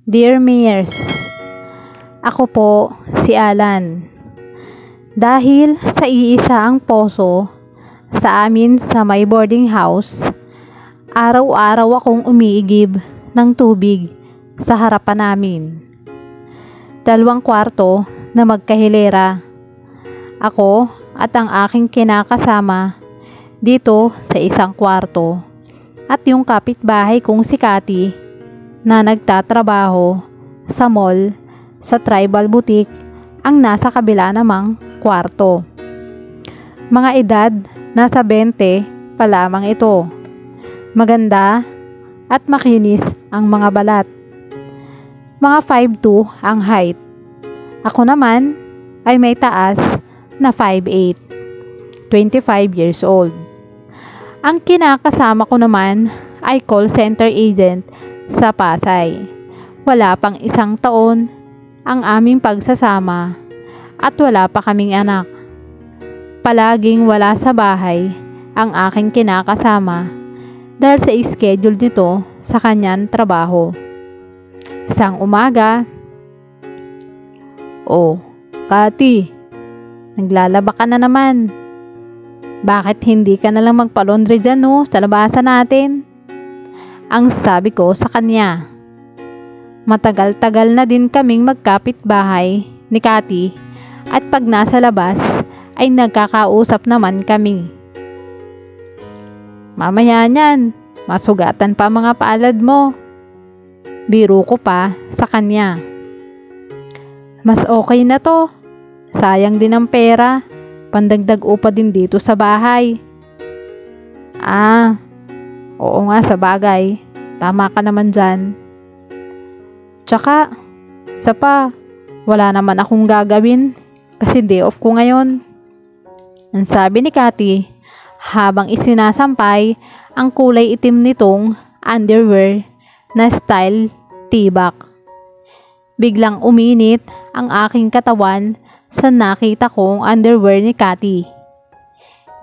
Dear Mayors, ako po si Alan. Dahil sa iisa ang poso sa amin sa may boarding house, araw-araw akong umiigib ng tubig sa harapan namin. 2 kwarto na magkahilera. Ako at ang aking kinakasama dito sa 1 kwarto at yung kapitbahay kong si Cathy na nagtatrabaho sa mall sa Tribal Boutique ang nasa kabila namang kwarto. Mga edad nasa 20 pa lamang ito. Maganda at makinis ang mga balat. Mga 5'2" ang height. Ako naman ay may taas na 5'8", 25 years old. Ang kinakasama ko naman ay call center agent sa Pasay. Wala pang 1 taon ang aming pagsasama at wala pa kaming anak. Palaging wala sa bahay ang aking kinakasama dahil sa schedule nito sa kanyang trabaho. Isang umaga, "Oh, Cathy, naglalaba ka na naman. Bakit hindi ka na lang magpa-laundry dyan sa labasan natin?" Ang sabi ko sa kanya. Matagal-tagal na din kaming magkapit-bahay ni Cathy at pag nasa labas ay nagkakausap naman kami. "Mamaya niyan, masugatan pa mga palad mo." Biro ko pa sa kanya. "Mas okay na to. Sayang din ang pera. Pandagdag upa din dito sa bahay." Oo nga, sa bagay. Tama ka naman dyan. Tsaka, wala naman akong gagawin kasi day off ko ngayon. Ang sabi ni Cathy habang isinasampay ang kulay itim nitong underwear na style tibak. Biglang uminit ang aking katawan sa nakita kong underwear ni Cathy.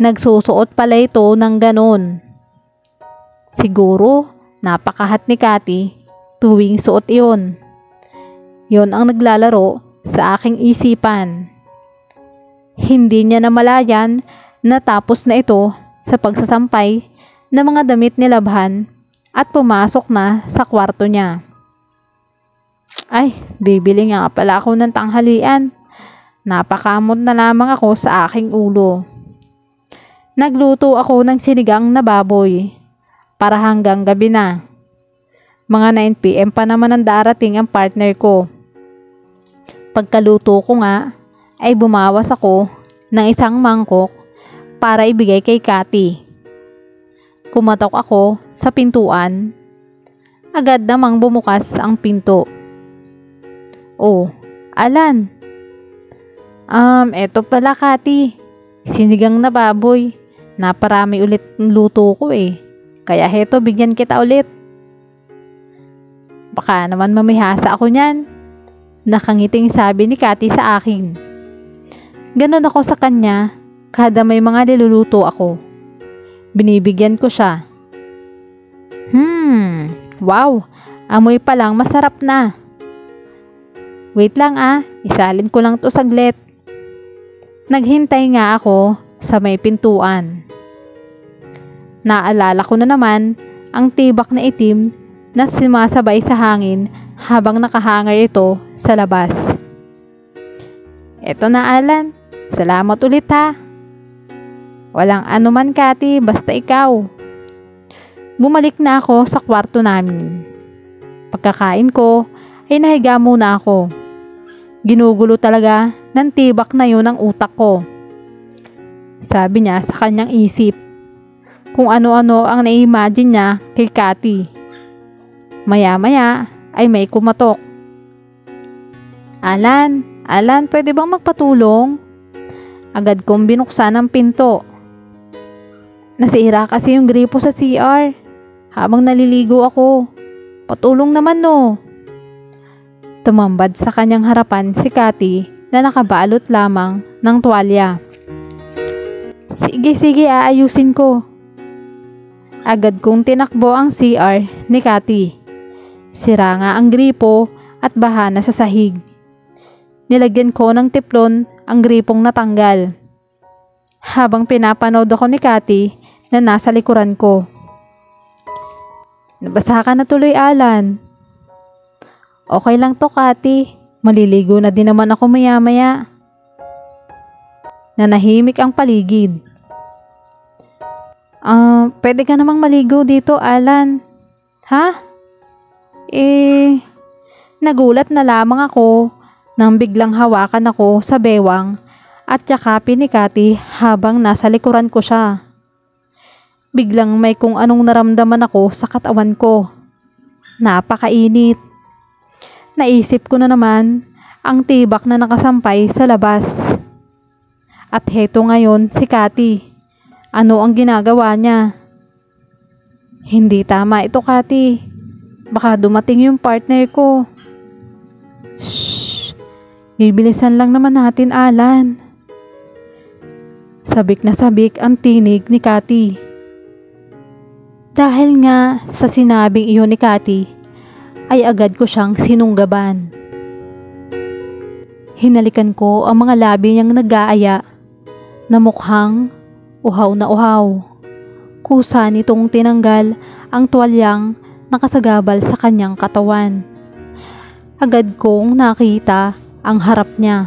Nagsusuot pala ito ng ganon. Siguro, napakahat ni Cathy tuwing suot iyon. Yon ang naglalaro sa aking isipan. Hindi niya namalayan na tapos na ito sa pagsasampay ng mga damit ni Labhan at pumasok na sa kwarto niya. Ay, bibili nga pala ako ng tanghalian. Napakamot na lamang ako sa aking ulo. Nagluto ako ng sinigang na baboy para hanggang gabi na. Mga 9 PM pa naman ang darating ang partner ko. Pagkaluto ko nga ay bumawas ako ng 1 mangkok para ibigay kay Cathy. Kumatok ako sa pintuan. Agad namang bumukas ang pinto. "Oh, Alan. Eto pala Cathy. Sinigang na baboy. Naparami ulit ng luto ko eh. Kaya heto, bigyan kita ulit." "Baka naman mamihasa ako niyan." Nakangiting sabi ni Cathy sa akin. Ganon ako sa kanya kada may mga niluluto ako. Binibigyan ko siya. Wow, amoy pa lang masarap na. Wait lang isalin ko lang to saglit." Naghintay nga ako sa may pintuan. Naalala ko na naman ang tibak na itim na sumasabay sa hangin habang nakahangar ito sa labas. "Eto na Alan, salamat ulit ha." "Walang anuman Cathy, basta ikaw." Bumalik na ako sa kwarto namin. Pagkakain ko ay nahiga muna ako. Ginugulo talaga ng tibak na yun ang utak ko. Sabi niya sa kanyang isip kung ano-ano ang na-imagine niya kay Cathy. Maya-maya ay may kumatok. Alan, pwede bang magpatulong?" Agad kong binuksan ang pinto. Nasira kasi yung gripo sa CR habang naliligo ako. "Patulong naman Tumambad sa kanyang harapan si Cathy na nakabalot lamang ng tuwalya. Sige, aayusin ko." Agad kong tinakbo ang CR ni Cathy. Sira nga ang gripo at baha na sa sahig. Nilagyan ko ng tiplon ang gripong natanggal. Habang pinapanood ako ni Cathy na nasa likuran ko. Nabasa ka na tuloy, Alan. Okay lang to, Cathy. Maliligo na din naman ako maya-maya. Nanahimik ang paligid. Pwede ka namang maligo dito, Alan. Ha? Nagulat na lamang ako nang biglang hawakan ako sa bewang at yakapin ni Cathy habang nasa likuran ko siya. Biglang may kung anong naramdaman ako sa katawan ko. Napakainit. Naisip ko na naman ang tibak na nakasampay sa labas. At heto ngayon si Cathy. Ano ang ginagawa niya? Hindi tama ito, Cathy. Baka dumating yung partner ko. Shhh! Bibilisan lang naman natin, Alan. Sabik na sabik ang tinig ni Cathy. Dahil nga sa sinabing iyon ni Cathy, ay agad ko siyang sinunggaban. Hinalikan ko ang mga labi niyang nag-aaya na mukhang uhaw na uhaw. Kusa nitong tinanggal ang tuwalyang nakasagabal sa kanyang katawan. Agad kong nakita ang harap niya.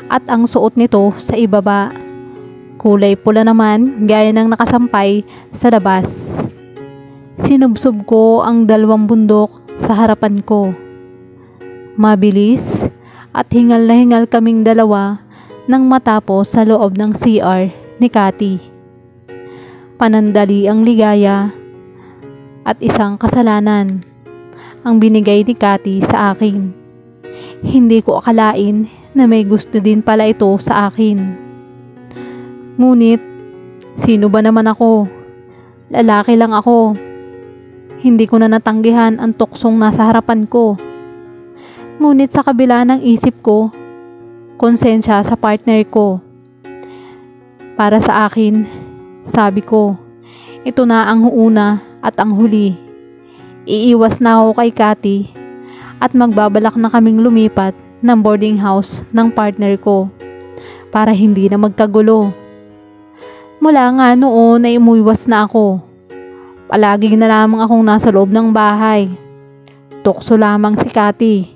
At ang suot nito sa ibaba, kulay pula naman gaya ng nakasampay sa labas. Sinubsob ko ang 2 bundok sa harapan ko. Mabilis at hingal na hingal kaming dalawa nang matapos sa loob ng CR ni Cathy. Panandali ang ligaya at isang kasalanan ang binigay ni Cathy sa akin. Hindi ko akalain na may gusto din pala ito sa akin. Ngunit, sino ba naman ako? Lalaki lang ako. Hindi ko na natanggihan ang tuksong nasa harapan ko. Ngunit sa kabila ng isip ko, konsensya sa partner ko. Para sa akin, sabi ko, ito na ang una at ang huli. Iiwas na ako kay Cathy at magbabalak na kaming lumipat ng boarding house ng partner ko para hindi na magkagulo. Mula nga noon ay umuiwas na ako. Palagi na lamang akong nasa loob ng bahay. Tukso lamang si Cathy.